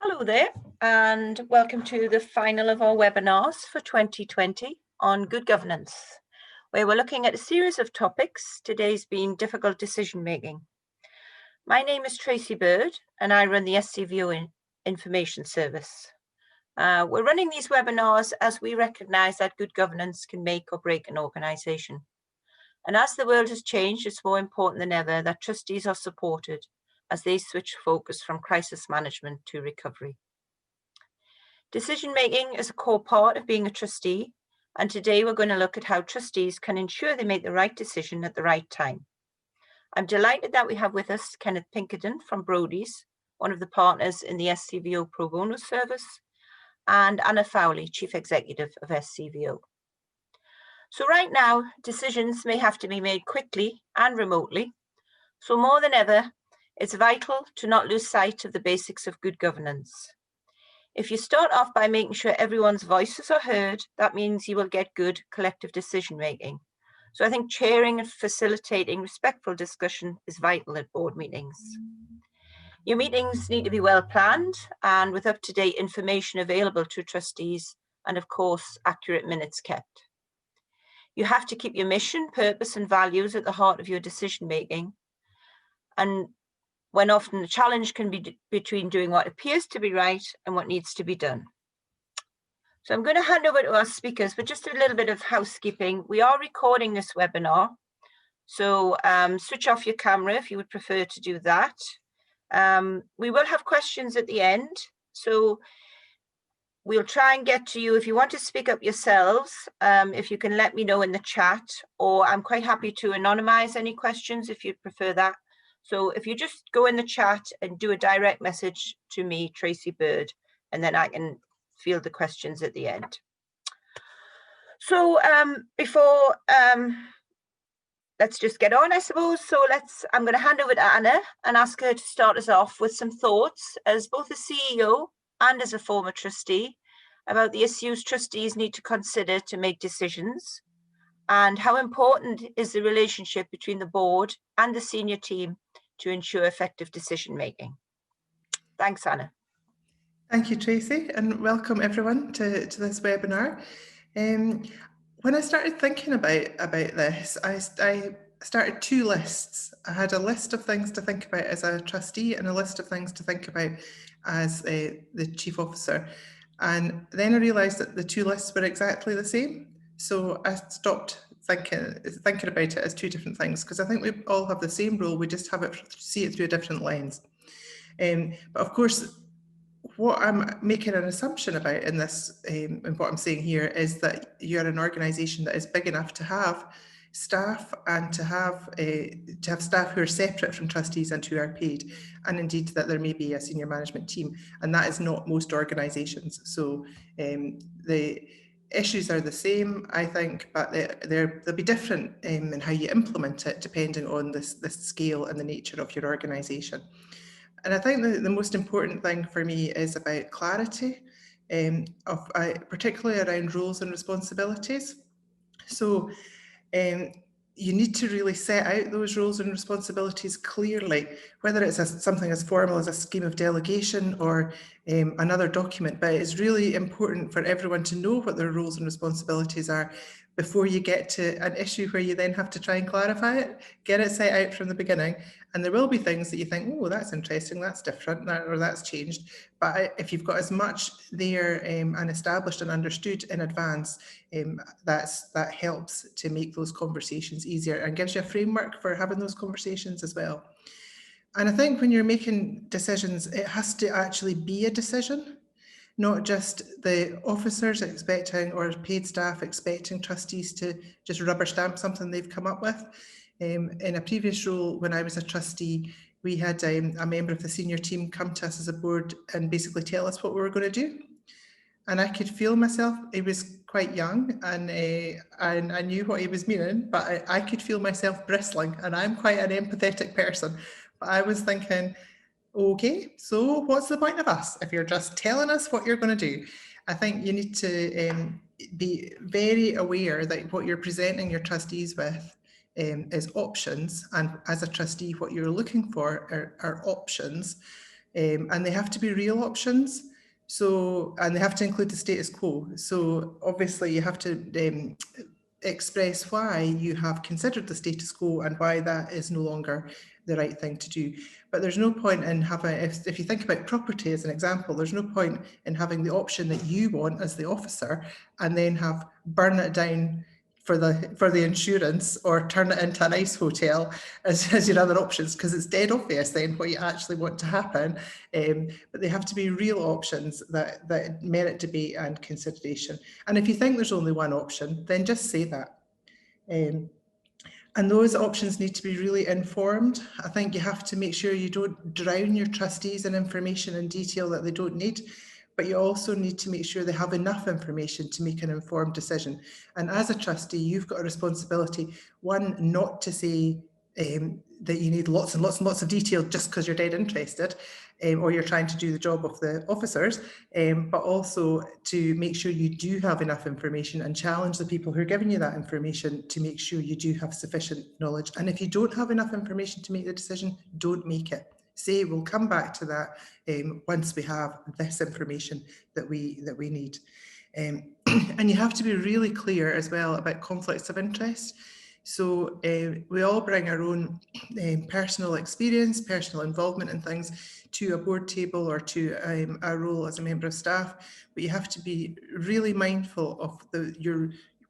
Hello there, and welcome to the final of our webinars for 2020 on good governance, where we're looking at a series of topics, today's being difficult decision making. My name is Tracy Bird, and I run the SCVO Information Service. We're running these webinars as we recognise that good governance can make or break an organisation. And as the world has changed, it's more important than ever that trustees are supported as they switch focus from crisis management to recovery. Decision-making is a core part of being a trustee, and today we're going to look at how trustees can ensure they make the right decision at the right time. I'm delighted that we have with us Kenneth Pinkerton from Brodie's, one of the partners in the SCVO Pro Bono service, and Anna Fowley, Chief Executive of SCVO. So right now, decisions may have to be made quickly and remotely, so more than ever, it's vital to not lose sight of the basics of good governance. If you start off by making sure everyone's voices are heard, that means you will get good collective decision making. So I think chairing and facilitating respectful discussion is vital at board meetings. Your meetings need to be well planned and with up-to-date information available to trustees and of course accurate minutes kept. You have to keep your mission, purpose and values at the heart of your decision making, and when often the challenge can be between doing what appears to be right and what needs to be done. So I'm going to hand over to our speakers, but just a little bit of housekeeping. We are recording this webinar, so switch off your camera if you would prefer to do that. We will have questions at the end, so we'll try and get to you. If you want to speak up yourselves, if you can let me know in the chat, or I'm quite happy to anonymize any questions if you'd prefer that. So if you just go in the chat and do a direct message to me, Tracy Bird, and then I can field the questions at the end. So let's just get on, I suppose. So I'm going to hand over to Anna and ask her to start us off with some thoughts as both a CEO and as a former trustee about the issues trustees need to consider to make decisions, and how important is the relationship between the board and the senior team to ensure effective decision making. Thanks, Anna. Thank you, Tracy, and welcome everyone to this webinar. When I started thinking about this, I started two lists. I had a list of things to think about as a trustee and a list of things to think about as the chief officer. And then I realised that the two lists were exactly the same. So I stopped thinking about it as two different things, because I think we all have the same role, we just see it through a different lens. But of course, what I'm making an assumption about in this, and what I'm saying here, is that you're an organisation that is big enough to have staff and to have staff who are separate from trustees and who are paid, and indeed that there may be a senior management team, and that is not most organisations. So the issues are the same, I think, but they'll be different in how you implement it depending on this scale and the nature of your organisation. And I think the most important thing for me is about clarity, particularly around roles and responsibilities. So you need to really set out those roles and responsibilities clearly, whether it's something as formal as a scheme of delegation or another document, but it's really important for everyone to know what their roles and responsibilities are before you get to an issue where you then have to try and clarify it, get it set out from the beginning. And there will be things that you think, oh, that's interesting, that's different, or that's changed. But if you've got as much there and established and understood in advance, that helps to make those conversations easier and gives you a framework for having those conversations as well. And I think when you're making decisions, it has to actually be a decision, not just the officers expecting or paid staff expecting trustees to just rubber stamp something they've come up with. In a previous role, when I was a trustee, we had a member of the senior team come to us as a board and basically tell us what we were going to do. And I could feel myself, he was quite young and I knew what he was meaning, but I could feel myself bristling, and I'm quite an empathetic person. But I was thinking, okay, so what's the point of us if you're just telling us what you're going to do? I think you need to be very aware that what you're presenting your trustees with is options, and as a trustee what you're looking for are options, and they have to be real options. So, and they have to include the status quo. So obviously you have to express why you have considered the status quo and why that is no longer the right thing to do. But there's no point in having, if you think about property as an example, there's no point in having the option that you want as the officer and then have burn it down for the insurance or turn it into a nice hotel as your other options, because it's dead obvious then what you actually want to happen. But they have to be real options that merit debate and consideration. And if you think there's only one option, then just say that. And those options need to be really informed. I think you have to make sure you don't drown your trustees in information and detail that they don't need, but you also need to make sure they have enough information to make an informed decision. And as a trustee, you've got a responsibility, one, not to say that you need lots and lots and lots of detail just because you're dead interested, or you're trying to do the job of the officers, but also to make sure you do have enough information and challenge the people who are giving you that information to make sure you do have sufficient knowledge. And if you don't have enough information to make the decision, don't make it. Say we'll come back to that once we have this information that we need. And you have to be really clear as well about conflicts of interest. So we all bring our own personal experience, personal involvement in things to a board table or to a role as a member of staff, but you have to be really mindful of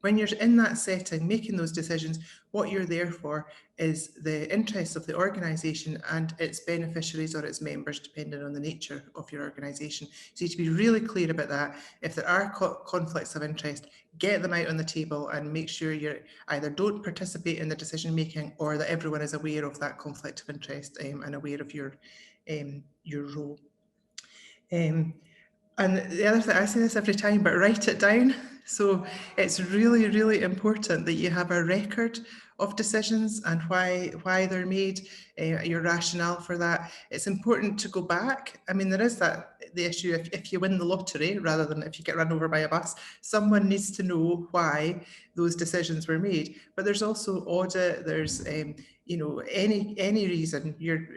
when you're in that setting, making those decisions, what you're there for is the interests of the organisation and its beneficiaries or its members, depending on the nature of your organisation. So you need to be really clear about that. If there are conflicts of interest, get them out on the table and make sure you either don't participate in the decision making or that everyone is aware of that conflict of interest and aware of your role. And the other thing, I say this every time, but write it down. So it's really, really important that you have a record of decisions and why they're made, your rationale for that. It's important to go back. I mean, there is the issue if you win the lottery rather than if you get run over by a bus, someone needs to know why those decisions were made. But there's also audit, there's any reason you're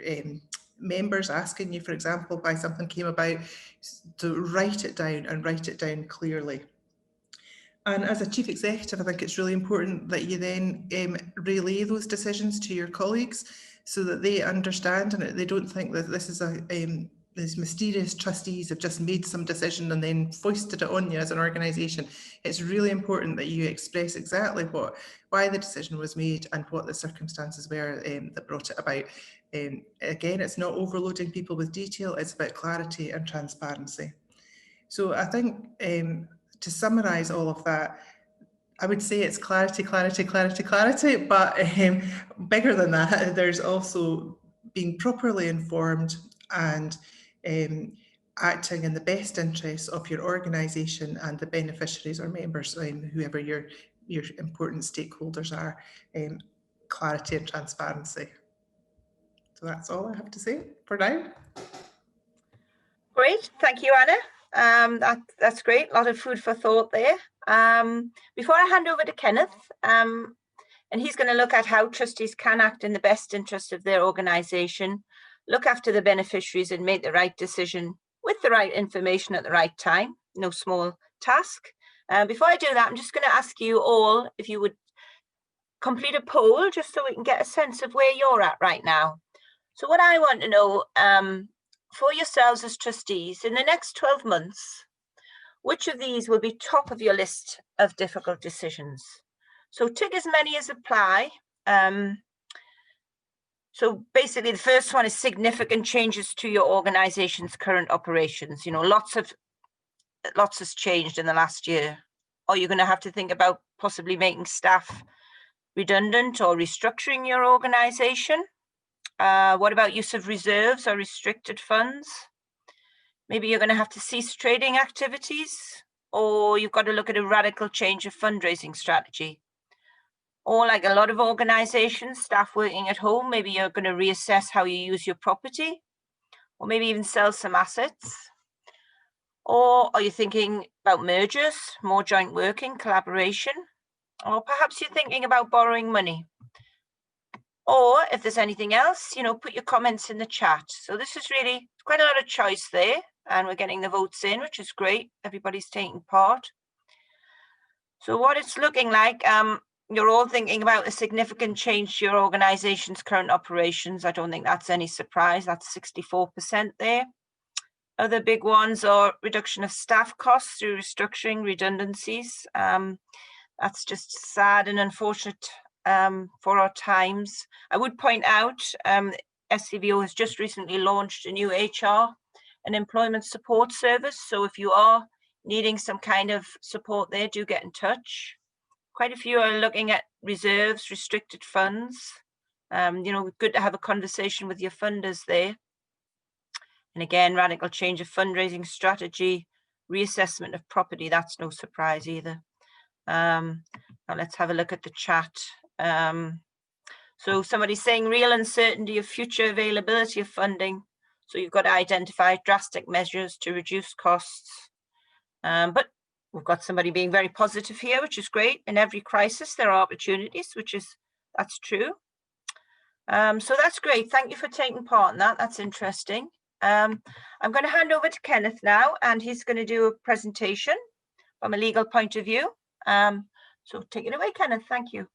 members asking you, for example, why something came about, to write it down and write it down clearly. And as a chief executive, I think it's really important that you then relay those decisions to your colleagues so that they understand and they don't think that this is these mysterious trustees have just made some decision and then foisted it on you as an organisation. It's really important that you express exactly why the decision was made and what the circumstances were that brought it about. Again, it's not overloading people with detail, it's about clarity and transparency. So I think to summarise all of that, I would say it's clarity, clarity, clarity, clarity, but bigger than that, there's also being properly informed and acting in the best interests of your organisation and the beneficiaries or members, whoever your important stakeholders are, clarity and transparency. So that's all I have to say for now. Great, thank you, Anna. That's great, a lot of food for thought there. Before I hand over to Kenneth, and he's going to look at how trustees can act in the best interest of their organisation, look after the beneficiaries and make the right decision with the right information at the right time. No small task. Before I do that, I'm just going to ask you all if you would complete a poll just so we can get a sense of where you're at right now. So what I want to know, for yourselves as trustees, in the next 12 months, which of these will be top of your list of difficult decisions? So tick as many as apply. So basically the first one is significant changes to your organization's current operations. You know, lots has changed in the last year. Or you're going to have to think about possibly making staff redundant or restructuring your organization. What about use of reserves or restricted funds? Maybe you're going to have to cease trading activities, or you've got to look at a radical change of fundraising strategy. Or like a lot of organizations, staff working at home, maybe you're going to reassess how you use your property, or maybe even sell some assets. Or are you thinking about mergers, more joint working, collaboration? Or perhaps you're thinking about borrowing money. Or if there's anything else, put your comments in the chat. So this is really quite a lot of choice there, and we're getting the votes in, which is great. Everybody's taking part. So what it's looking like, you're all thinking about a significant change to your organisation's current operations. I don't think that's any surprise. That's 64% there. Other big ones are reduction of staff costs through restructuring, redundancies. That's just sad and unfortunate for our times. I would point out SCVO has just recently launched a new HR and employment support service. So if you are needing some kind of support there, do get in touch. Quite a few are looking at reserves, restricted funds. Good to have a conversation with your funders there. And again, radical change of fundraising strategy, reassessment of property, that's no surprise either. Now let's have a look at the chat. So somebody's saying real uncertainty of future availability of funding. So you've got to identify drastic measures to reduce costs. But we've got somebody being very positive here, which is great. In every crisis, there are opportunities, that's true. So that's great. Thank you for taking part in that. That's interesting. I'm going to hand over to Kenneth now, and he's going to do a presentation from a legal point of view. So take it away, Kenneth. Thank you.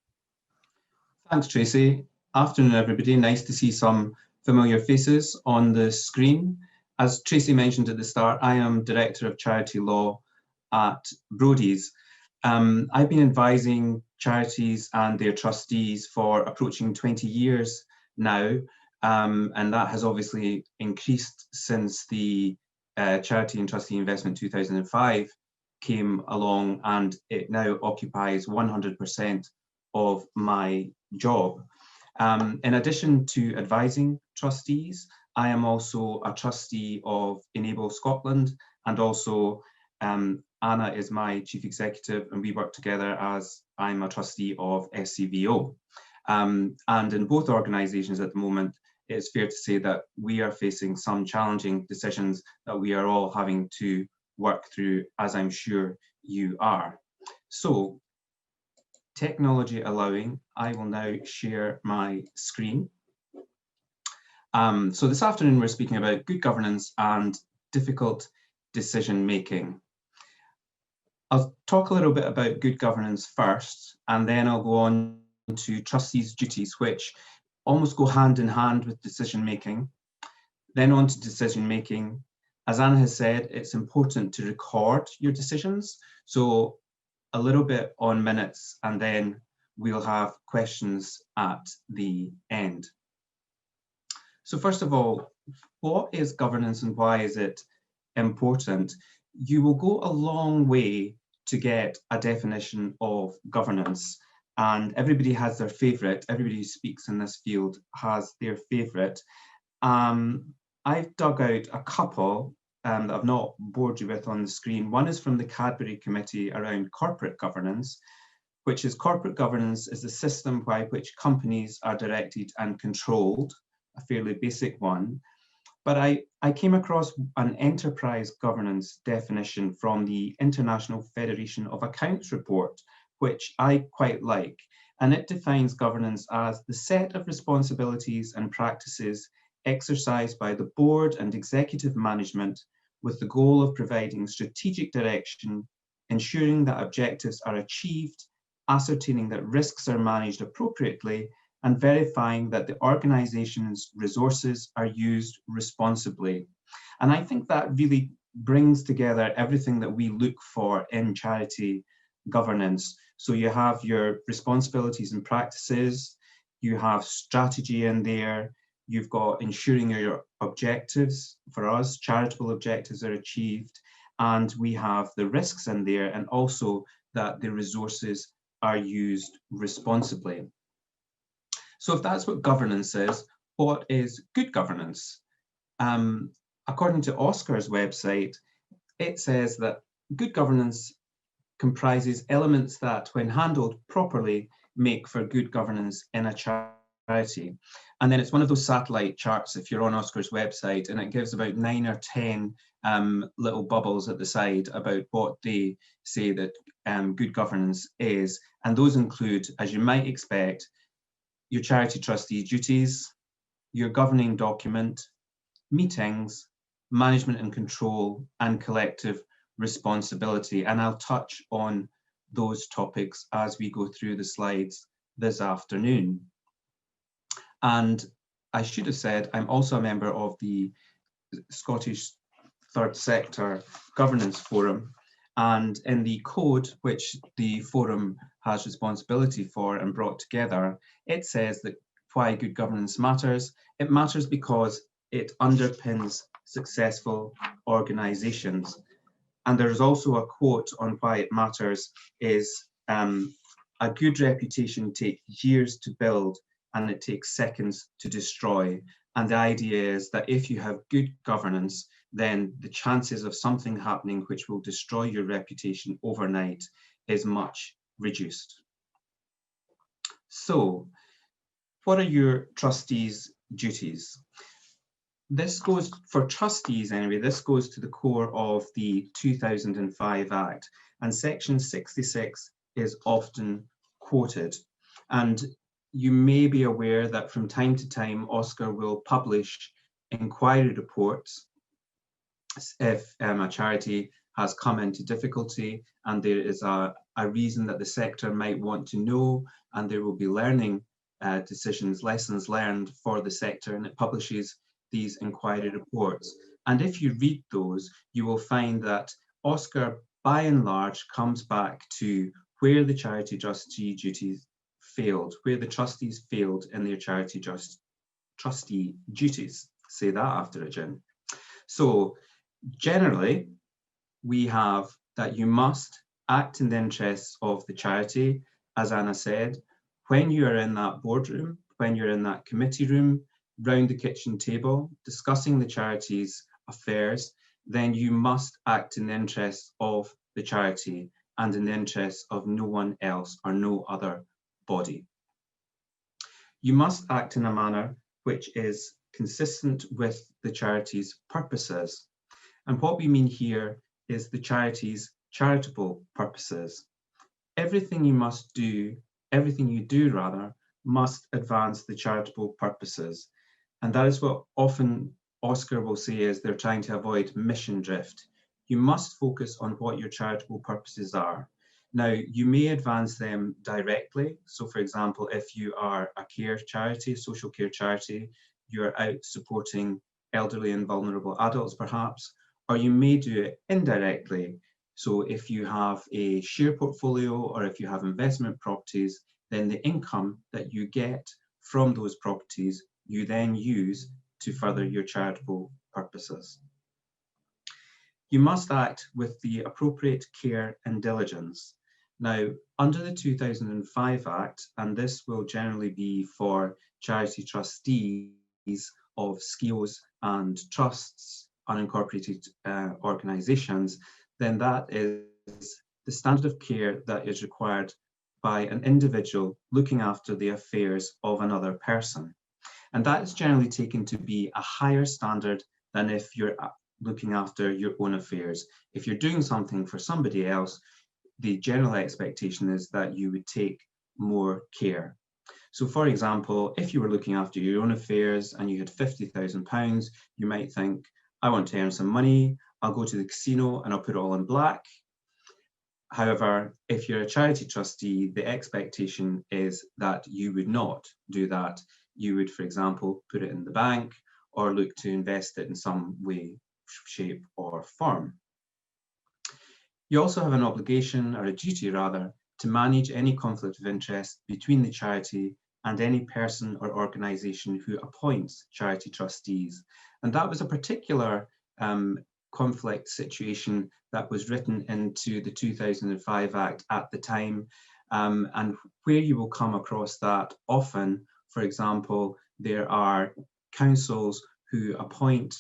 Thanks, Tracy. Afternoon, everybody. Nice to see some familiar faces on the screen. As Tracy mentioned at the start, I am Director of Charity Law at Brodie's. I've been advising charities and their trustees for approaching 20 years now, and that has obviously increased since the Charity and Trustee Investment 2005 came along, and it now occupies 100% of my job. In addition to advising trustees, I am also a trustee of Enable Scotland, and also Anna is my chief executive, and we work together as I'm a trustee of SCVO. And in both organisations at the moment, it's fair to say that we are facing some challenging decisions that we are all having to work through, as I'm sure you are. So, technology allowing, I will now share my screen. So this afternoon we're speaking about good governance and difficult decision making. I'll talk a little bit about good governance first, and then I'll go on to trustees' duties, which almost go hand in hand with decision making. Then on to decision making. As Anna has said, it's important to record your decisions. So a little bit on minutes, and then we'll have questions at the end. So first of all, what is governance and why is it important? You will go a long way to get a definition of governance, and everybody has their favourite. Everybody who speaks in this field has their favourite. I've dug out a couple that I've not bored you with on the screen. One is from the Cadbury Committee around corporate governance, which is corporate governance is the system by which companies are directed and controlled, a fairly basic one. But I came across an enterprise governance definition from the International Federation of Accounts report, which I quite like. And it defines governance as the set of responsibilities and practices exercised by the board and executive management with the goal of providing strategic direction, ensuring that objectives are achieved, ascertaining that risks are managed appropriately, and verifying that the organization's resources are used responsibly. And I think that really brings together everything that we look for in charity governance. So you have your responsibilities and practices, you have strategy in there, you've got ensuring your objectives, for us, charitable objectives are achieved, and we have the risks in there, and also that the resources are used responsibly. So if that's what governance is, what is good governance? According to Oscar's website, it says that good governance comprises elements that, when handled properly, make for good governance in a charity. And then it's one of those satellite charts if you're on Oscar's website, and it gives about 9 or 10 little bubbles at the side about what they say that good governance is. And those include, as you might expect, your charity trustee duties, your governing document, meetings, management and control, and collective responsibility. And I'll touch on those topics as we go through the slides this afternoon. And I should have said, I'm also a member of the Scottish Third Sector Governance Forum. And in the code, which the forum has responsibility for and brought together, it says that why good governance matters. It matters because it underpins successful organisations. And there's also a quote on why it matters is, a good reputation takes years to build and it takes seconds to destroy. And the idea is that if you have good governance, then the chances of something happening which will destroy your reputation overnight is much reduced. So, what are your trustees' duties? This goes, for trustees anyway, this goes to the core of the 2005 Act, and Section 66 is often quoted. And you may be aware that from time to time, Oscar will publish inquiry reports if a charity has come into difficulty and there is a reason that the sector might want to know, and there will be learning decisions, lessons learned for the sector, and it publishes these inquiry reports. And if you read those, you will find that Oscar, by and large, comes back to where the charity trustee duties failed, where the trustees failed in their charity trustee duties. Say that after it, Jen. So generally, we have that you must act in the interests of the charity, as Anna said. When you are in that boardroom, when you're in that committee room, round the kitchen table, discussing the charity's affairs, then you must act in the interests of the charity and in the interests of no one else or no other body. You must act in a manner which is consistent with the charity's purposes. And what we mean here is the charity's charitable purposes. Everything you do rather, must advance the charitable purposes. And that is what often Oscar will say is they're trying to avoid mission drift. You must focus on what your charitable purposes are. Now, you may advance them directly. So for example, if you are a care charity, a social care charity, you're out supporting elderly and vulnerable adults perhaps, or you may do it indirectly. So if you have a share portfolio or if you have investment properties, then the income that you get from those properties, you then use to further your charitable purposes. You must act with the appropriate care and diligence. Now, under the 2005 Act, and this will generally be for charity trustees of schemes and trusts, unincorporated organisations, then that is the standard of care that is required by an individual looking after the affairs of another person. And that is generally taken to be a higher standard than if you're looking after your own affairs. If you're doing something for somebody else, the general expectation is that you would take more care. So for example, if you were looking after your own affairs and you had £50,000, you might think, I want to earn some money, I'll go to the casino and I'll put it all in black. However, if you're a charity trustee, the expectation is that you would not do that. You would, for example, put it in the bank or look to invest it in some way, shape or form. You also have an obligation, or a duty rather, to manage any conflict of interest between the charity and any person or organisation who appoints charity trustees. And that was a particular conflict situation that was written into the 2005 Act at the time, and where you will come across that often. For example, there are councils who appoint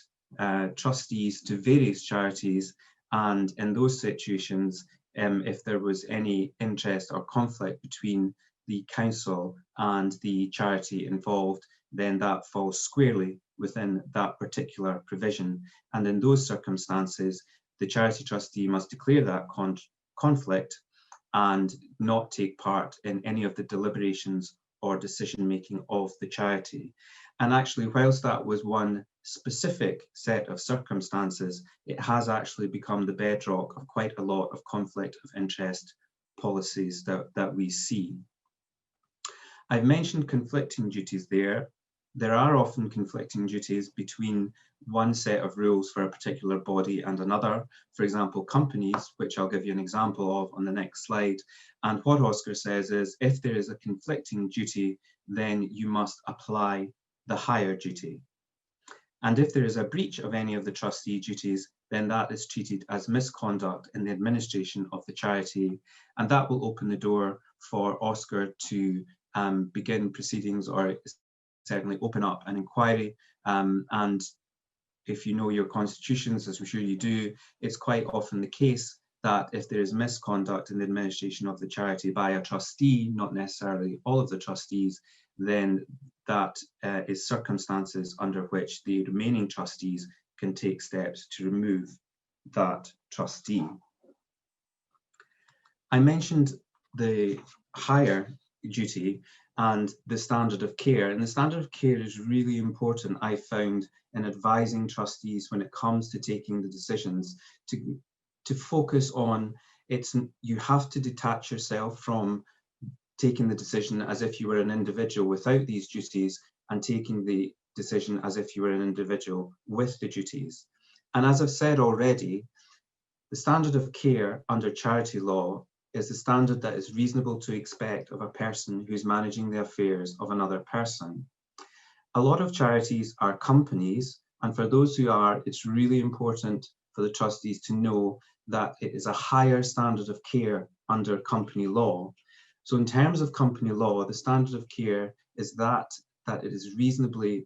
trustees to various charities, and in those situations, if there was any interest or conflict between the council and the charity involved, then that falls squarely within that particular provision. And in those circumstances, the charity trustee must declare that conflict and not take part in any of the deliberations or decision making of the charity. And actually, whilst that was one specific set of circumstances, it has actually become the bedrock of quite a lot of conflict of interest policies that we see. I've mentioned conflicting duties there. There are often conflicting duties between one set of rules for a particular body and another. For example, companies, which I'll give you an example of on the next slide. And what Oscar says is, if there is a conflicting duty, then you must apply the higher duty. And if there is a breach of any of the trustee duties, then that is treated as misconduct in the administration of the charity. And that will open the door for Oscar to begin proceedings, or certainly open up an inquiry. And if you know your constitutions, as I'm sure you do, it's quite often the case that if there is misconduct in the administration of the charity by a trustee, not necessarily all of the trustees, then that is circumstances under which the remaining trustees can take steps to remove that trustee. I mentioned the higher duty and the standard of care, and the standard of care is really important, I found, in advising trustees when it comes to taking the decisions, to focus on you have to detach yourself from taking the decision as if you were an individual without these duties, and taking the decision as if you were an individual with the duties. And as I've said already, the standard of care under charity law is the standard that is reasonable to expect of a person who's managing the affairs of another person. A lot of charities are companies, and for those who are, it's really important for the trustees to know that it is a higher standard of care under company law. So in terms of company law, the standard of care is that a reasonably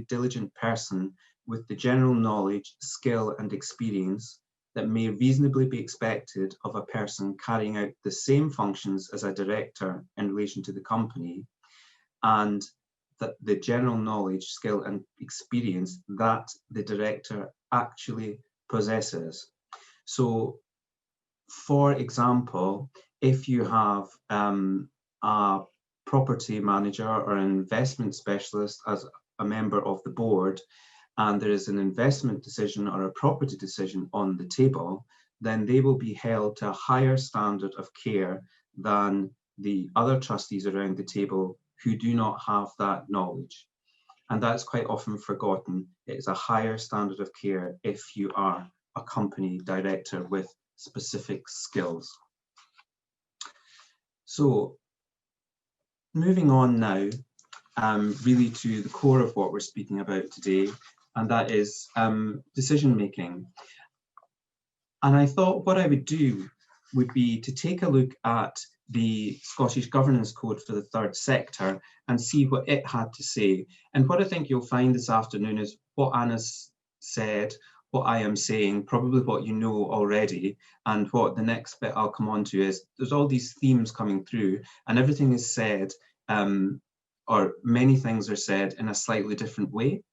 diligent person with the general knowledge, skill and experience that may reasonably be expected of a person carrying out the same functions as a director in relation to the company, and that the general knowledge, skill and experience that the director actually possesses. So, for example, if you have a property manager or an investment specialist as a member of the board, and there is an investment decision or a property decision on the table, then they will be held to a higher standard of care than the other trustees around the table who do not have that knowledge. And that's quite often forgotten. It is a higher standard of care if you are a company director with specific skills. So moving on now, really to the core of what we're speaking about today, and that is decision making. And I thought what I would do would be to take a look at the Scottish Governance Code for the third sector and see what it had to say. And what I think you'll find this afternoon is what Anna's said, what I am saying, probably what you know already, and what the next bit I'll come on to is there's all these themes coming through, and everything is said, or many things are said in a slightly different way.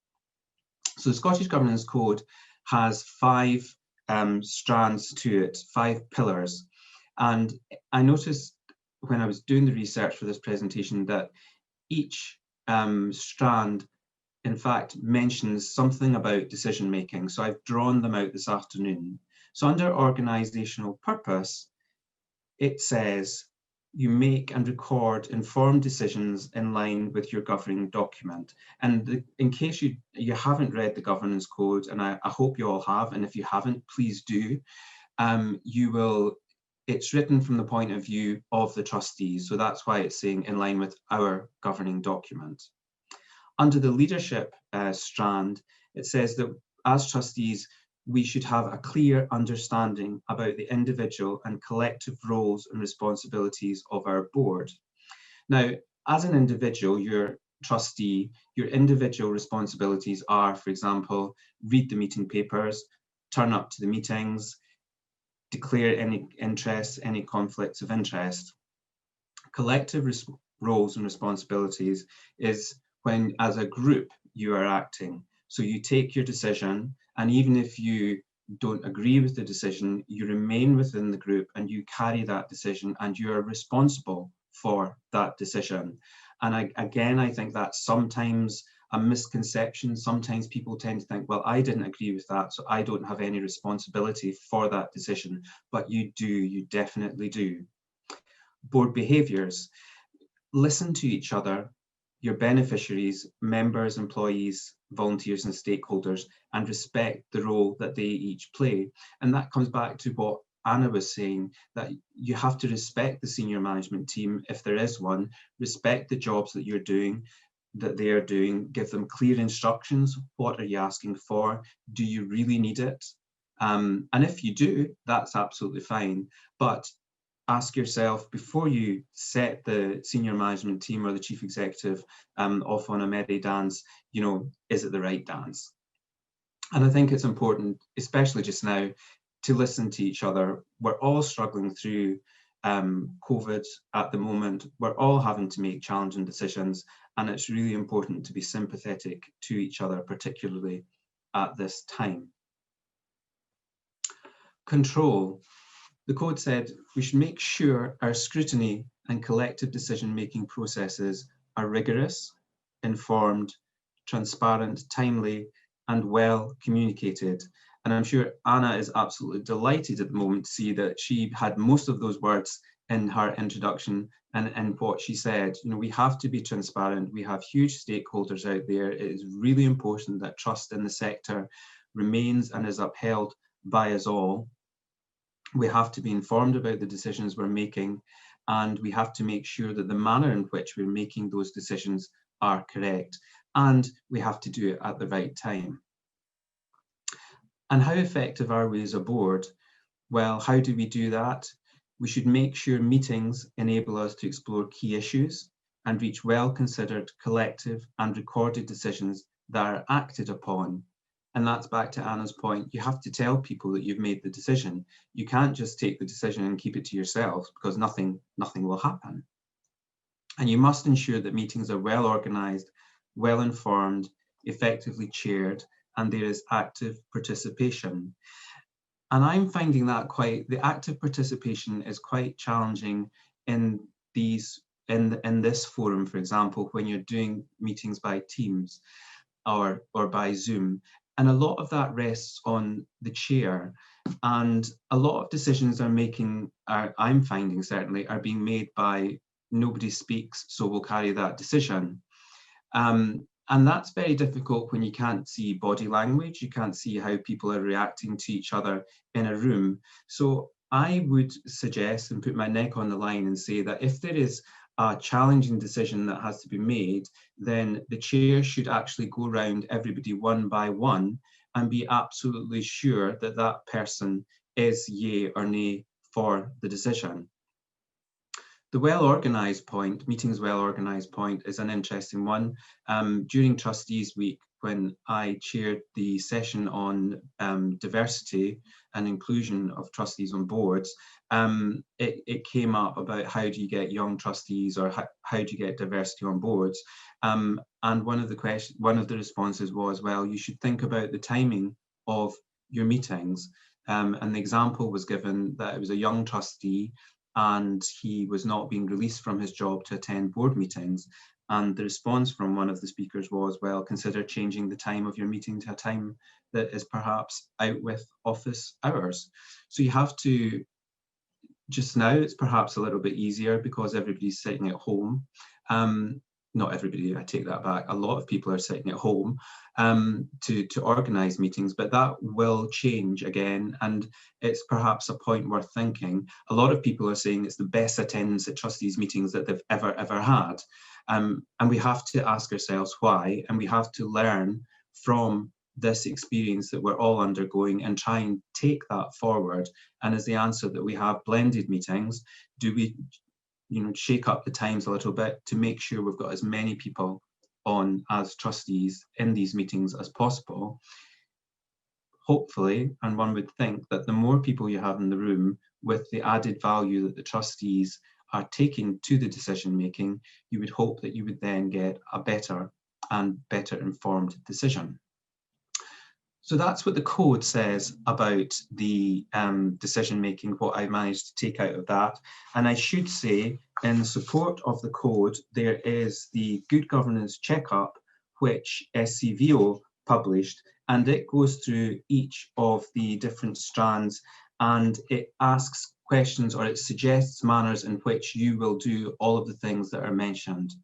So the Scottish Governance Code has 5 strands to it, 5 pillars. And I noticed when I was doing the research for this presentation that each strand, in fact, mentions something about decision making. So I've drawn them out this afternoon. So under organisational purpose, it says you make and record informed decisions in line with your governing document. And in case you haven't read the Governance Code, and I hope you all have, and if you haven't, please do, it's written from the point of view of the trustees. So that's why it's saying in line with our governing document. Under the leadership strand, it says that as trustees, we should have a clear understanding about the individual and collective roles and responsibilities of our board. Now, as an individual, your trustee, your individual responsibilities are, for example, read the meeting papers, turn up to the meetings, declare any interests, any conflicts of interest. Collective roles and responsibilities is when, as a group, you are acting. So you take your decision, and even if you don't agree with the decision, you remain within the group and you carry that decision, and you are responsible for that decision. And again, I think that's sometimes a misconception. Sometimes people tend to think, well, I didn't agree with that, so I don't have any responsibility for that decision. But you do, you definitely do. Board behaviours. Listen to each other, your beneficiaries, members, employees, volunteers and stakeholders, and respect the role that they each play. And that comes back to what Anna was saying, that you have to respect the senior management team, if there is one, respect the jobs that you're doing, that they are doing, give them clear instructions. What are you asking for? Do you really need it? And if you do, that's absolutely fine. But ask yourself, before you set the senior management team or the chief executive off on a merry dance, you know, is it the right dance? And I think it's important, especially just now, to listen to each other. We're all struggling through COVID at the moment. We're all having to make challenging decisions, and it's really important to be sympathetic to each other, particularly at this time. Control. The code said we should make sure our scrutiny and collective decision-making processes are rigorous, informed, transparent, timely, and well communicated. And I'm sure Anna is absolutely delighted at the moment to see that she had most of those words in her introduction and what she said. You know, we have to be transparent. We have huge stakeholders out there. It is really important that trust in the sector remains and is upheld by us all. We have to be informed about the decisions we're making, and we have to make sure that the manner in which we're making those decisions are correct, and we have to do it at the right time. And how effective are we as a board? Well, how do we do that? We should make sure meetings enable us to explore key issues and reach well-considered, collective and recorded decisions that are acted upon. And that's back to Anna's point. You have to tell people that you've made the decision. You can't just take the decision and keep it to yourself, because nothing will happen. And you must ensure that meetings are well organised, well informed, effectively chaired, and there is active participation. And I'm finding that the active participation is quite challenging in this forum, for example, when you're doing meetings by Teams or by Zoom. And a lot of that rests on the chair, and a lot of decisions I'm finding certainly, are being made by nobody speaks, so we'll carry that decision. And that's very difficult when you can't see body language, you can't see how people are reacting to each other in a room. So I would suggest and put my neck on the line and say that if there is a challenging decision that has to be made, then the chair should actually go around everybody one by one and be absolutely sure that that person is yay or nay for the decision. The well-organised point, meetings well-organised point, is an interesting one. During Trustees Week, when I chaired the session on diversity and inclusion of trustees on boards, it came up about how do you get young trustees, or how do you get diversity on boards? And one of the responses was, well, you should think about the timing of your meetings. And the example was given that it was a young trustee and he was not being released from his job to attend board meetings. And the response from one of the speakers was, well, consider changing the time of your meeting to a time that is perhaps out with office hours. So you have to, just now it's perhaps a little bit easier because everybody's sitting at home. Not everybody, I take that back. A lot of people are sitting at home to organise meetings, but that will change again. And it's perhaps a point worth thinking. A lot of people are saying it's the best attendance at trustees meetings that they've ever had. And we have to ask ourselves why, and we have to learn from this experience that we're all undergoing and try and take that forward. And as the answer that we have blended meetings, do we shake up the times a little bit to make sure we've got as many people on as trustees in these meetings as possible? Hopefully, and one would think that the more people you have in the room, with the added value that the trustees are taking to the decision making, you would hope that you would then get a better and better informed decision. So that's what the code says about the decision making, what I managed to take out of that. And I should say, in support of the code, there is the Good Governance Checkup, which SCVO published, and it goes through each of the different strands and it asks questions, or it suggests manners in which you will do all of the things that are mentioned.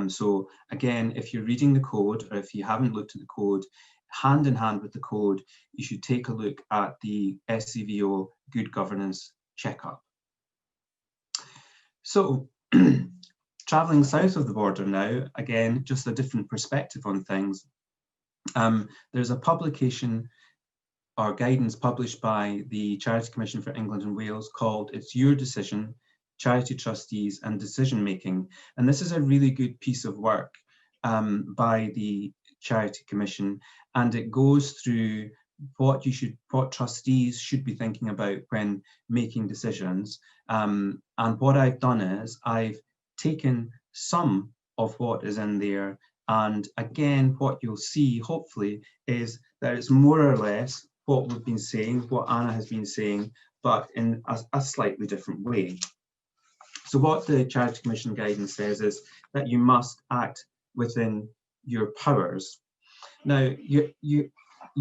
So again, if you're reading the code, or if you haven't looked at the code, hand in hand with the code, you should take a look at the SCVO Good Governance Checkup. So traveling south of the border now, again, just a different perspective on things. There's a publication or guidance published by the Charity Commission for England and Wales called It's Your Decision, Charity Trustees and Decision Making. And this is a really good piece of work by the Charity Commission, and it goes through what trustees should be thinking about when making decisions. And what I've done is I've taken some of what is in there, and again, what you'll see, hopefully, is that it's more or less what we've been saying, what Anna has been saying, but in a slightly different way. So what the Charity Commission guidance says is that you must act within your powers. Now, you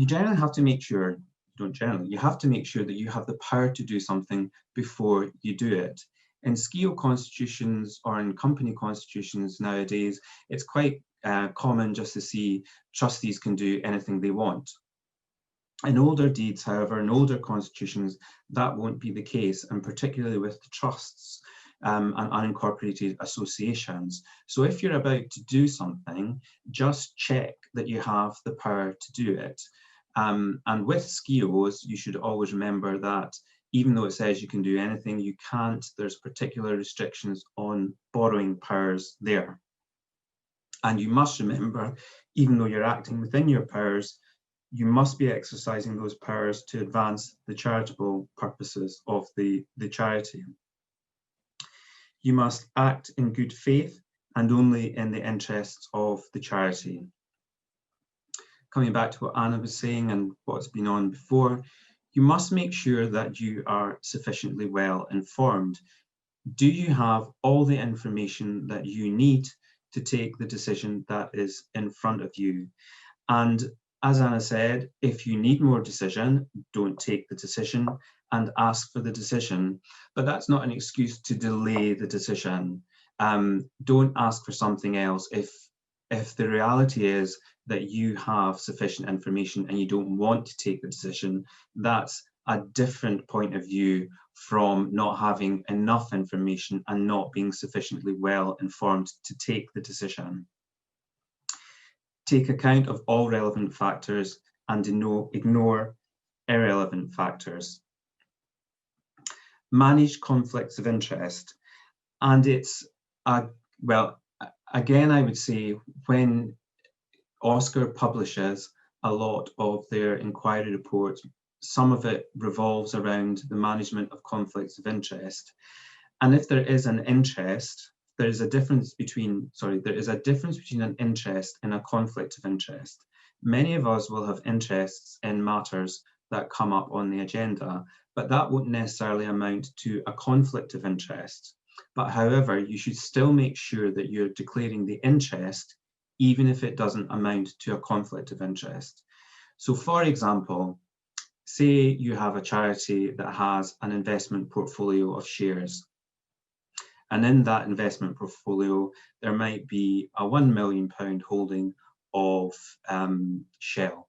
generally have to make sure, you have to make sure that you have the power to do something before you do it. In SCIO constitutions or in company constitutions nowadays, it's quite common just to see trustees can do anything they want. In older deeds, however, in older constitutions, that won't be the case, and particularly with the trusts and unincorporated associations. So if you're about to do something, just check that you have the power to do it. And with SCIOs, you should always remember that even though it says you can do anything, you can't. There's particular restrictions on borrowing powers there. And you must remember, even though you're acting within your powers, you must be exercising those powers to advance the charitable purposes of the charity. You must act in good faith and only in the interests of the charity. Coming back to what Anna was saying and what's been on before, you must make sure that you are sufficiently well informed. Do you have all the information that you need to take the decision that is in front of you? And as Anna said, if you need more decision, don't take the decision and ask for the decision. But that's not an excuse to delay the decision. Don't ask for something else if the reality is that you have sufficient information and you don't want to take the decision. That's a different point of view from not having enough information and not being sufficiently well informed to take the decision. Take account of all relevant factors and ignore irrelevant factors. Manage conflicts of interest. And it's, well, again, I would say when Oscar publishes a lot of their inquiry reports, some of it revolves around the management of conflicts of interest. And if there is an interest, there is a difference between an interest and a conflict of interest. Many of us will have interests in matters that come up on the agenda, but that won't necessarily amount to a conflict of interest. But however, you should still make sure that you're declaring the interest, even if it doesn't amount to a conflict of interest. So for example, say you have a charity that has an investment portfolio of shares. And in that investment portfolio, there might be a £1 million holding of Shell,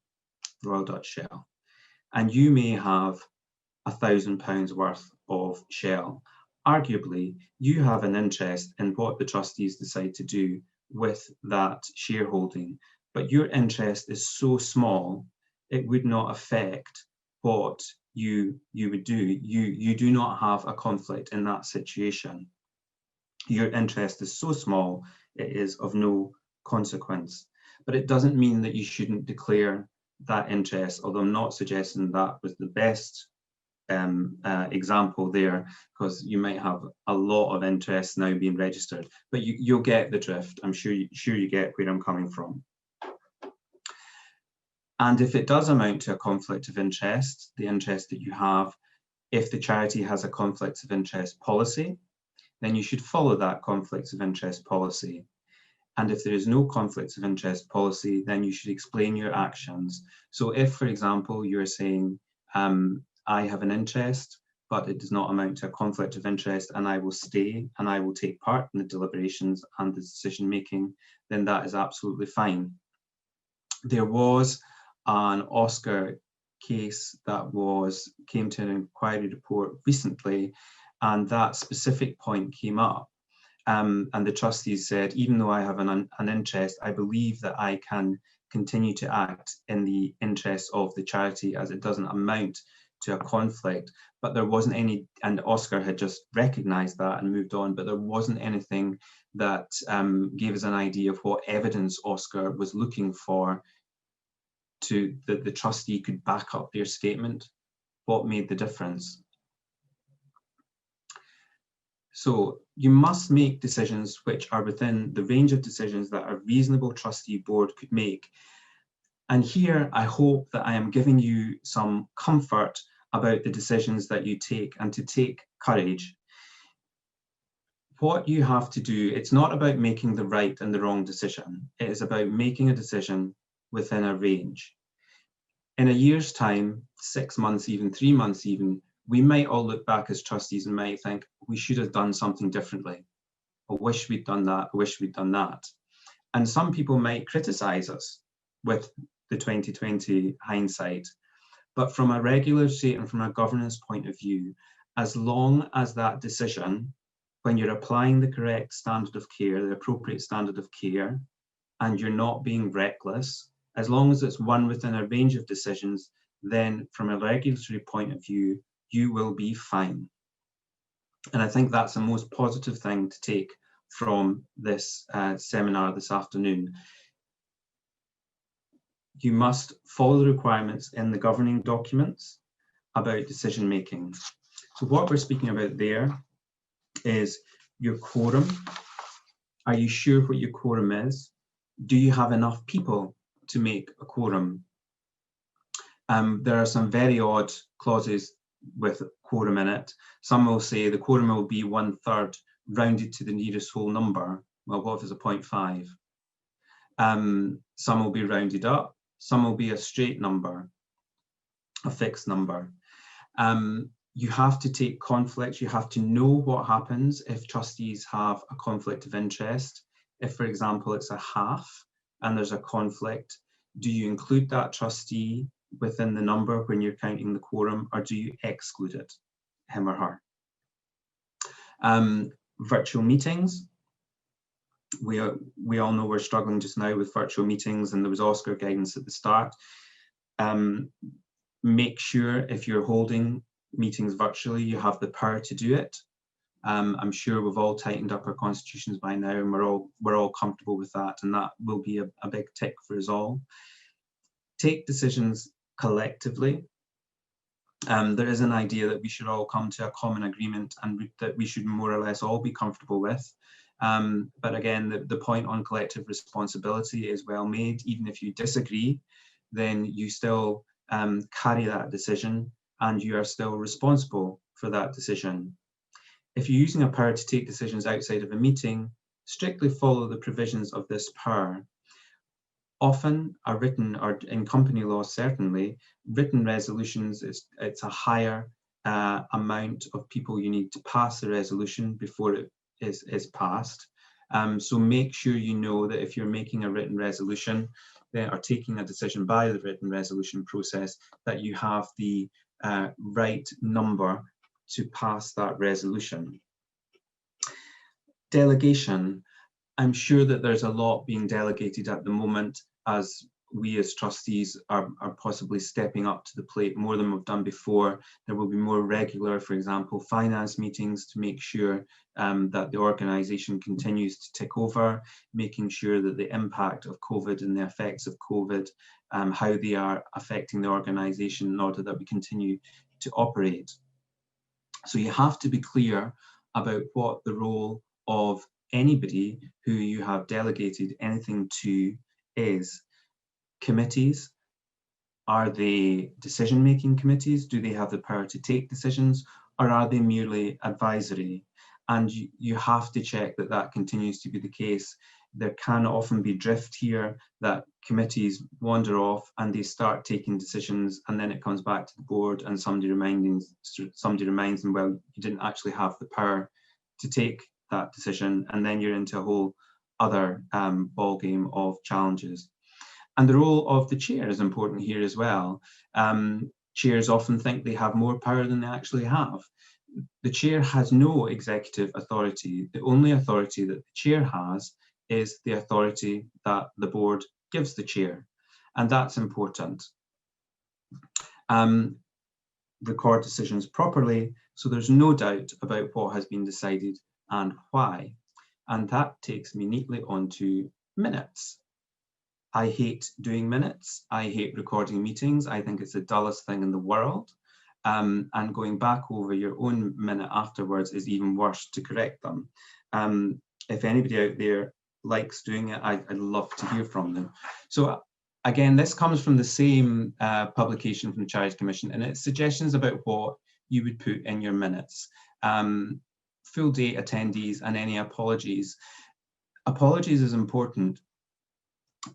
Royal Dutch Shell. And you may have £1,000 worth of Shell. Arguably, you have an interest in what the trustees decide to do with that shareholding, but your interest is so small, it would not affect what you would do. You do not have a conflict in that situation. Your interest is so small, it is of no consequence. But it doesn't mean that you shouldn't declare that interest, although I'm not suggesting that was the best example there, because you might have a lot of interest now being registered, but you'll get the drift. I'm sure you get where I'm coming from. And if it does amount to a conflict of interest, the interest that you have, if the charity has a conflict of interest policy, then you should follow that conflict of interest policy. And if there is no conflict of interest policy, then you should explain your actions. So if, for example, you're saying, I have an interest, but it does not amount to a conflict of interest, and I will stay and I will take part in the deliberations and the decision making, then that is absolutely fine. There was an Oscar case that came to an inquiry report recently, and that specific point came up. And the trustees said, even though I have an interest, I believe that I can continue to act in the interest of the charity as it doesn't amount to a conflict. But there wasn't any, and Oscar had just recognised that and moved on, but there wasn't anything that gave us an idea of what evidence Oscar was looking for to that the trustee could back up their statement. What made the difference? So you must make decisions which are within the range of decisions that a reasonable trustee board could make. And here I hope that I am giving you some comfort about the decisions that you take, and to take courage. What you have to do, it's not about making the right and the wrong decision. It is about making a decision within a range. In a year's time, 6 months, even 3 months even, we might all look back as trustees and might think, we should have done something differently. I wish we'd done that, I wish we'd done that. And some people might criticize us with the 2020 hindsight. But from a regulatory and from a governance point of view, as long as that decision, when you're applying the correct standard of care, the appropriate standard of care, and you're not being reckless, as long as it's one within a range of decisions, then from a regulatory point of view, you will be fine. And I think that's the most positive thing to take from this seminar this afternoon. You must follow the requirements in the governing documents about decision making. So what we're speaking about there is your quorum. Are you sure what your quorum is? Do you have enough people to make a quorum? There are some very odd clauses with quorum in it. Some will say the quorum will be 1/3 rounded to the nearest whole number. Well, what if it's a 0.5? Some will be rounded up. Some will be a straight number, a fixed number. You have to take conflicts. You have to know what happens if trustees have a conflict of interest. If, for example, it's a half and there's a conflict, do you include that trustee within the number when you're counting the quorum, or do you exclude it, him or her? Virtual meetings. We all know we're struggling just now with virtual meetings, and there was Oscar guidance at the start. Make sure if you're holding meetings virtually, you have the power to do it. I'm sure we've all tightened up our constitutions by now, and we're all comfortable with that, and that will be a big tick for us all. Take decisions collectively. There is an idea that we should all come to a common agreement and that we should more or less all be comfortable with. But again, the point on collective responsibility is well made. Even if you disagree, then you still carry that decision and you are still responsible for that decision. If you're using a power to take decisions outside of a meeting, strictly follow the provisions of this power. Often a written, or in company law certainly, written resolutions, it's a higher amount of people you need to pass the resolution before it is passed. So make sure you know that if you're making a written resolution or taking a decision by the written resolution process, that you have the right number to pass that resolution. Delegation. I'm sure that there's a lot being delegated at the moment as we as trustees are possibly stepping up to the plate more than we've done before. There will be more regular, for example, finance meetings to make sure that the organisation continues to tick over, making sure that the impact of COVID and the effects of COVID, how they are affecting the organisation in order that we continue to operate. So you have to be clear about what the role of anybody who you have delegated anything to is. Committees, Are they decision-making committees? Do they have the power to take decisions, or are they merely advisory? And you have to check that that continues to be the case. There can often be drift here, that committees wander off and they start taking decisions, and then it comes back to the board and somebody reminds them, well, you didn't actually have the power to take that decision, and then you're into a whole other ballgame of challenges. And the role of the chair is important here as well. Chairs often think they have more power than they actually have. The chair has no executive authority. The only authority that the chair has is the authority that the board gives the chair, and that's important. Record decisions properly, so there's no doubt about what has been decided and why. And that takes me neatly onto minutes. I hate doing minutes. I hate recording meetings. I think it's the dullest thing in the world. And going back over your own minute afterwards is even worse to correct them. If anybody out there likes doing it, I'd love to hear from them. So again, this comes from the same publication from the Charities Commission, and it's suggestions about what you would put in your minutes. Full day attendees and any apologies. Apologies is important.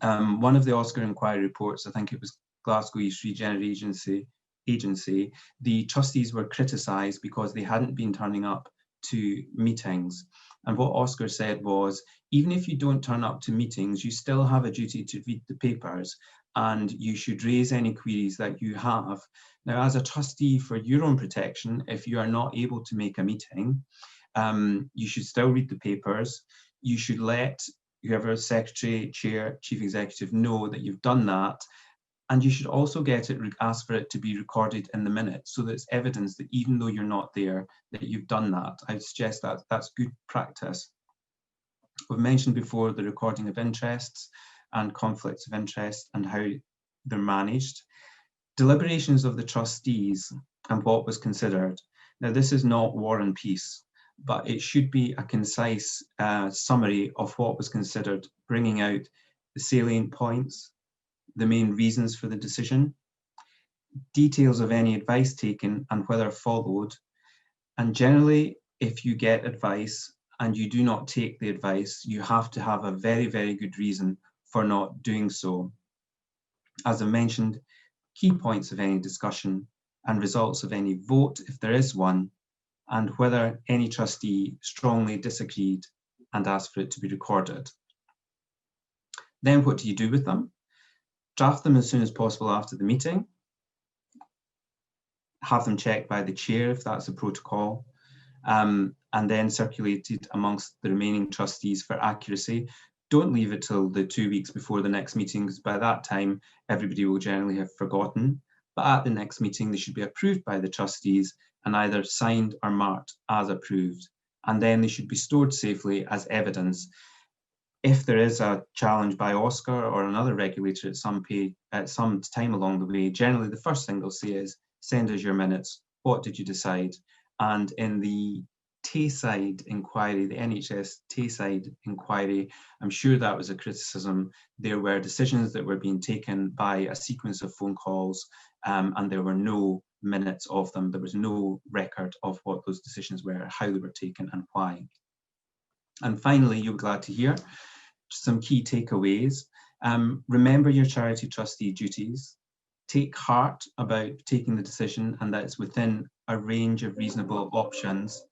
One of the Oscar inquiry reports, I think it was Glasgow East Region Agency, the trustees were criticised because they hadn't been turning up to meetings. And what Oscar said was, even if you don't turn up to meetings, you still have a duty to read the papers, and you should raise any queries that you have. Now, as a trustee, for your own protection, if you are not able to make a meeting, you should still read the papers. You should let whoever secretary, chair, chief executive know that you've done that. And you should also ask for it to be recorded in the minutes, so that it's evidence that even though you're not there, that you've done that. I would suggest that that's good practice. We've mentioned before the recording of interests and conflicts of interest and how they're managed. Deliberations of the trustees and what was considered. Now, this is not War and Peace, but it should be a concise summary of what was considered, bringing out the salient points, the main reasons for the decision, details of any advice taken and whether followed. And generally, if you get advice and you do not take the advice, you have to have a very, very good reason for not doing so. As I mentioned, key points of any discussion and results of any vote, if there is one, and whether any trustee strongly disagreed and asked for it to be recorded. Then what do you do with them? Draft them as soon as possible after the meeting. Have them checked by the chair if that's a protocol, and then circulated amongst the remaining trustees for accuracy. Don't leave it till the 2 weeks before the next meeting, because by that time, everybody will generally have forgotten. But at the next meeting, they should be approved by the trustees and either signed or marked as approved. And then they should be stored safely as evidence. If there is a challenge by Oscar or another regulator at some time along the way, generally the first thing they'll say is, send us your minutes. What did you decide? And in the Tayside inquiry, the NHS Tayside inquiry, I'm sure that was a criticism. There were decisions that were being taken by a sequence of phone calls, and there were no minutes of them. There was no record of what those decisions were, how they were taken and why. And finally, you'll be glad to hear some key takeaways. Remember your charity trustee duties. Take heart about taking the decision and that it's within a range of reasonable options.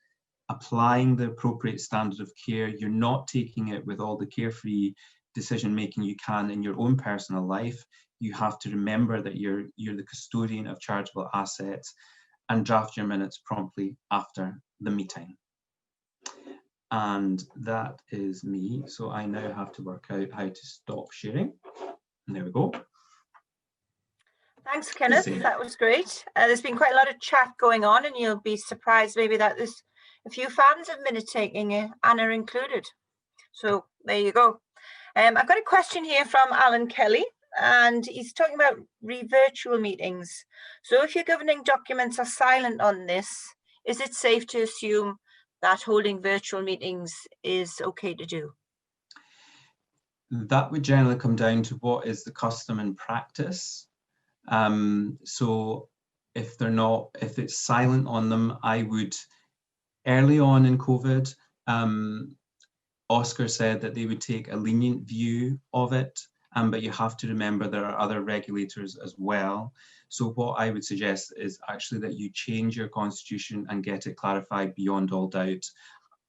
Applying the appropriate standard of care. You're not taking it with all the carefree decision making you can in your own personal life. You have to remember that you're the custodian of charitable assets, and draft your minutes promptly after the meeting. And that is me. So I now have to work out how to stop sharing. And there we go. Thanks, Kenneth. That was great. There's been quite a lot of chat going on, and you'll be surprised maybe that there's a few fans of minute taking, Anna included. So there you go. I've got a question here from Alan Kelly, and he's talking about virtual meetings. So if your governing documents are silent on this, is it safe to assume that holding virtual meetings is okay to do? That would generally come down to what is the custom and practice. So if it's silent on them, I would, early on in COVID, Oscar said that they would take a lenient view of it, but you have to remember there are other regulators as well. So what I would suggest is actually that you change your constitution and get it clarified beyond all doubt.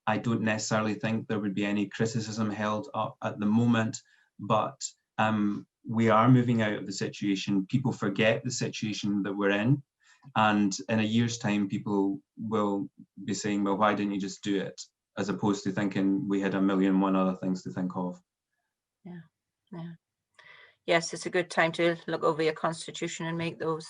I don't necessarily think there would be any criticism held up at the moment, but we are moving out of the situation. People forget the situation that we're in. And in a year's time, people will be saying, well, why didn't you just do it? As opposed to thinking we had 1,000,001 other things to think of. Yeah, yeah. Yes, it's a good time to look over your constitution and make those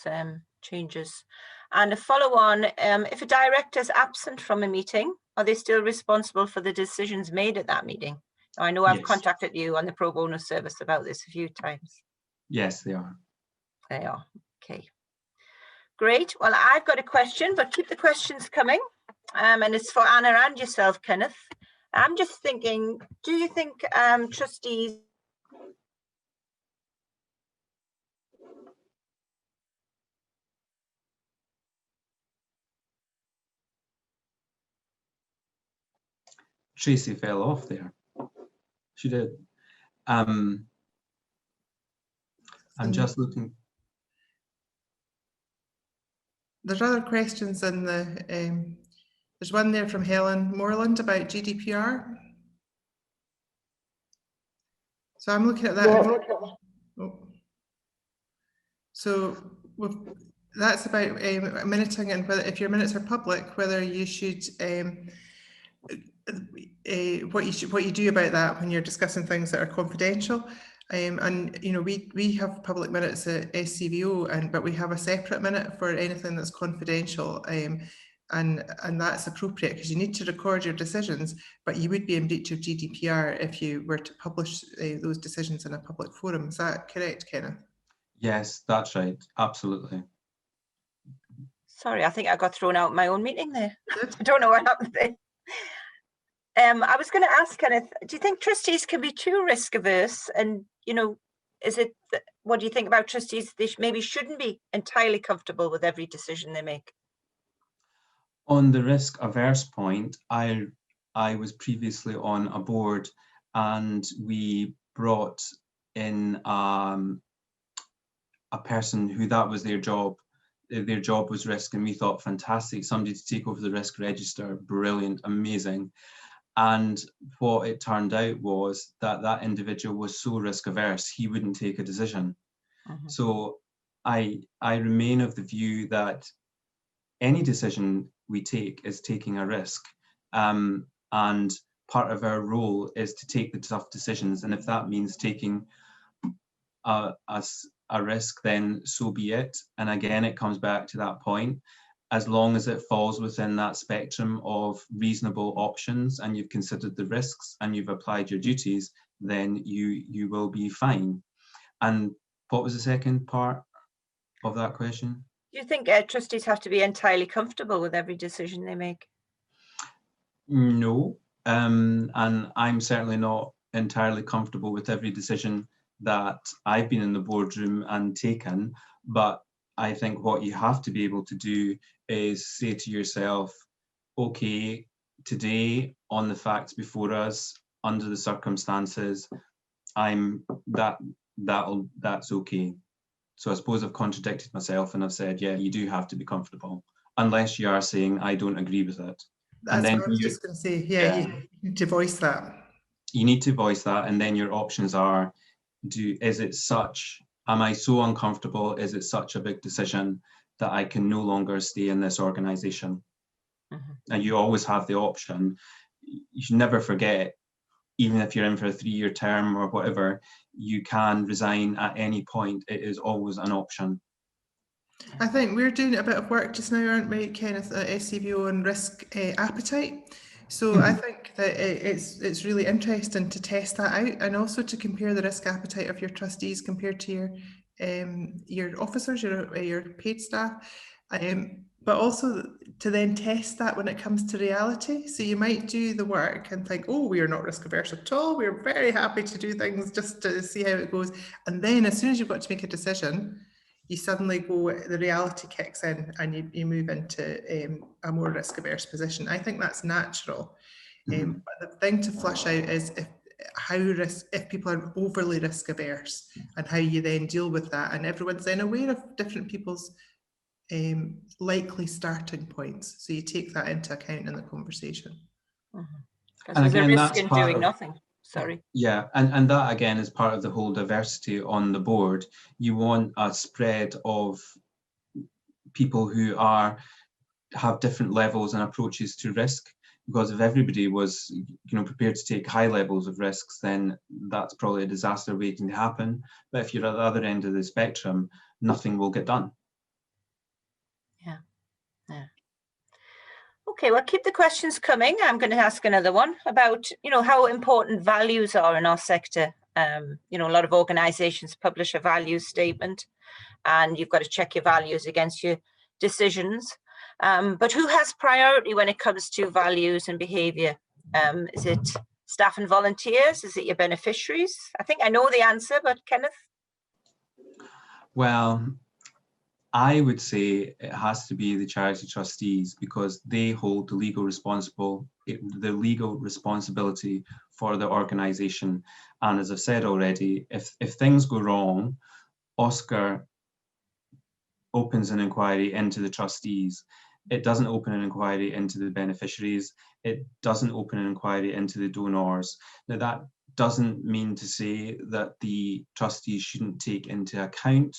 changes. And a follow on, if a director is absent from a meeting, are they still responsible for the decisions made at that meeting? Now, I know I've contacted you on the pro bono service about this a few times. Yes, they are. They are. Okay. Great. Well, I've got a question, but keep the questions coming. And it's for Anna and yourself, Kenneth. I'm just thinking, do you think trustees Tracy fell off there. She did. I'm just looking. There's other questions in the, there's one there from Helen Moreland about GDPR. So I'm looking at that. Oh. So that's about minuting and whether, if your minutes are public, whether you should, what you do about that when you're discussing things that are confidential. And you know, we have public minutes at SCVO, but we have a separate minute for anything that's confidential, and that's appropriate because you need to record your decisions, but you would be in breach of GDPR if you were to publish those decisions in a public forum. Is that correct, Kenneth? Yes, that's right. Absolutely. Sorry, I think I got thrown out of my own meeting there. I don't know what happened there. I was going to ask Kenneth, do you think trustees can be too risk averse? And, you know, what do you think about trustees? They maybe shouldn't be entirely comfortable with every decision they make. On the risk averse point, I was previously on a board and we brought in a person who that was their job. Their job was risk, and we thought, fantastic, somebody to take over the risk register, brilliant, amazing. And what it turned out was that that individual was so risk averse, he wouldn't take a decision. So I remain of the view that any decision we take is taking a risk. And part of our role is to take the tough decisions. And if that means taking a risk, then so be it. And again, it comes back to that point. As long as it falls within that spectrum of reasonable options and you've considered the risks and you've applied your duties, then you will be fine. And what was the second part of that question? Do you think trustees have to be entirely comfortable with every decision they make? No, and I'm certainly not entirely comfortable with every decision that I've been in the boardroom and taken, but I think what you have to be able to do is say to yourself, okay, today on the facts before us, under the circumstances, that's okay. So I suppose I've contradicted myself and I've said, yeah, you do have to be comfortable, unless you are saying I don't agree with it. That's and then what I was just going to say. Yeah, you need to voice that. You need to voice that, and then your options are: am I so uncomfortable? Is it such a big decision that I can no longer stay in this organisation? And you always have the option. You should never forget, even if you're in for a 3-year term or whatever, you can resign at any point. It is always an option. I think we're doing a bit of work just now, aren't we, Kenneth, at SCVO on risk appetite. So I think that it's really interesting to test that out, and also to compare the risk appetite of your trustees compared to your officers, your paid staff, but also to then test that when it comes to reality. So you might do the work and think, oh, we are not risk averse at all. We're very happy to do things just to see how it goes. And then as soon as you've got to make a decision, you suddenly go, the reality kicks in and you move into a more risk averse position. I think that's natural. But the thing to flush out is if people are overly risk averse, and how you then deal with that. And everyone's then aware of different people's likely starting points. So you take that into account in the conversation. And again, that's in doing nothing. Sorry. Yeah, and that again is part of the whole diversity on the board. You want a spread of people who have different levels and approaches to risk, because if everybody was prepared to take high levels of risks, then that's probably a disaster waiting to happen. But if you're at the other end of the spectrum, nothing will get done. Yeah. Okay, well, keep the questions coming. I'm going to ask another one about, how important values are in our sector. A lot of organisations publish a values statement, and you've got to check your values against your decisions. But who has priority when it comes to values and behaviour? Is it staff and volunteers? Is it your beneficiaries? I think I know the answer, but Kenneth? Well, I would say it has to be the charity trustees, because they hold the legal responsibility for the organisation. And as I've said already, if things go wrong, Oscar opens an inquiry into the trustees. It doesn't open an inquiry into the beneficiaries. It doesn't open an inquiry into the donors. Now, that doesn't mean to say that the trustees shouldn't take into account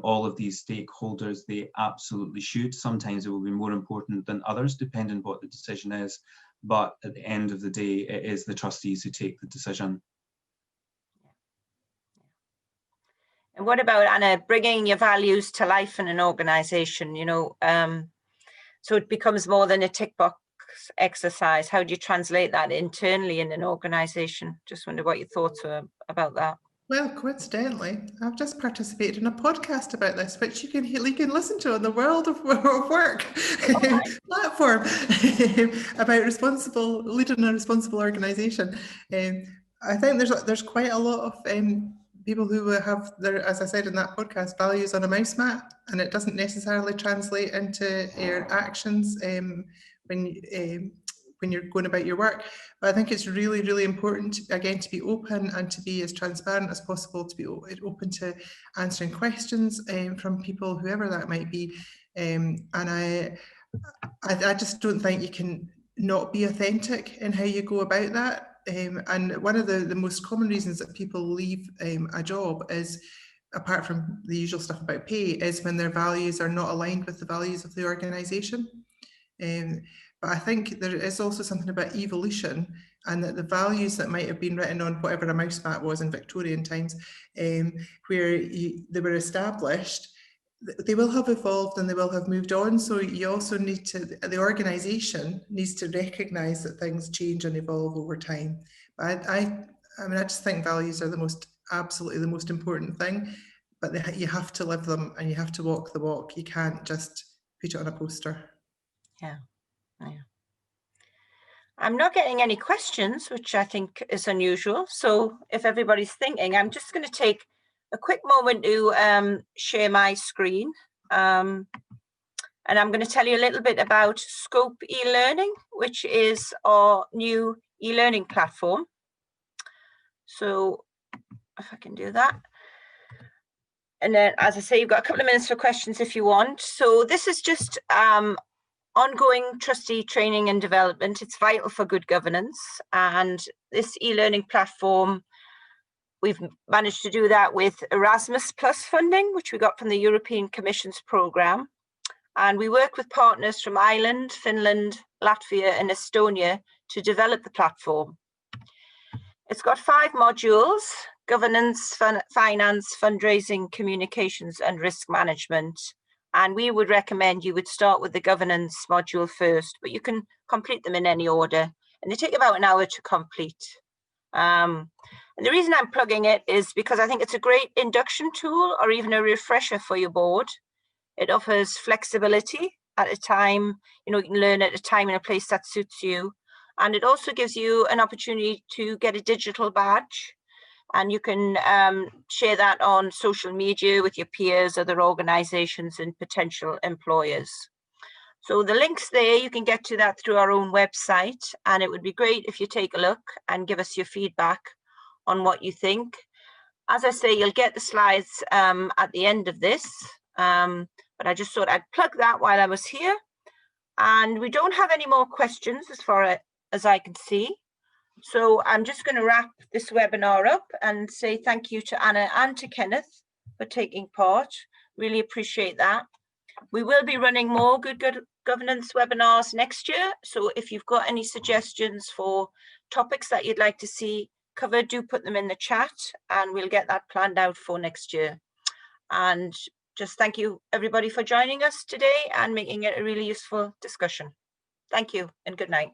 all of these stakeholders. They absolutely should. Sometimes it will be more important than others, depending on what the decision is. But at the end of the day, it is the trustees who take the decision. And what about, Anna, bringing your values to life in an organisation, so it becomes more than a tick box exercise? How do you translate that internally in an organisation? Just wonder what your thoughts were about that. Well, coincidentally, I've just participated in a podcast about this, which you can listen to on the World of Work platform about leading a responsible organisation. I think there's quite a lot of people who have their, as I said in that podcast, values on a mouse mat, and it doesn't necessarily translate into your actions when you're going about your work. But I think it's really, really important, again, to be open and to be as transparent as possible, to be open to answering questions from people, whoever that might be. And I just don't think you can not be authentic in how you go about that. And one of the most common reasons that people leave a job is, apart from the usual stuff about pay, is when their values are not aligned with the values of the organisation. But I think there is also something about evolution, and that the values that might have been written on whatever a mouse mat was in Victorian times, where they were established, they will have evolved and they will have moved on. So you also need to, the organisation needs to recognise that things change and evolve over time. But I just think values are absolutely the most important thing, but you have to live them and you have to walk the walk. You can't just put it on a poster. Yeah. I'm not getting any questions, which I think is unusual. So if everybody's thinking, I'm just going to take a quick moment to share my screen. And I'm going to tell you a little bit about Scope e-learning, which is our new e-learning platform. So if I can do that. And then, as I say, you've got a couple of minutes for questions if you want. So this is just ongoing trustee training and development. It's vital for good governance. And this e-learning platform, we've managed to do that with Erasmus Plus funding, which we got from the European Commission's programme. And we work with partners from Ireland, Finland, Latvia and Estonia to develop the platform. It's got 5 modules: governance, finance, fundraising, communications and risk management. And we would recommend you would start with the governance module first, but you can complete them in any order. And they take about an hour to complete. And the reason I'm plugging it is because I think it's a great induction tool or even a refresher for your board. It offers flexibility at a time, you can learn at a time and a place that suits you. And it also gives you an opportunity to get a digital badge. And you can share that on social media with your peers, other organisations and potential employers. So the links there, you can get to that through our own website, and it would be great if you take a look and give us your feedback on what you think. As I say, you'll get the slides at the end of this, but I just thought I'd plug that while I was here. And we don't have any more questions as far as I can see. So I'm just going to wrap this webinar up and say thank you to Anna and to Kenneth for taking part. Really appreciate that. We will be running more good governance webinars next year. So if you've got any suggestions for topics that you'd like to see covered, do put them in the chat and we'll get that planned out for next year. And just thank you everybody for joining us today and making it a really useful discussion. Thank you and good night.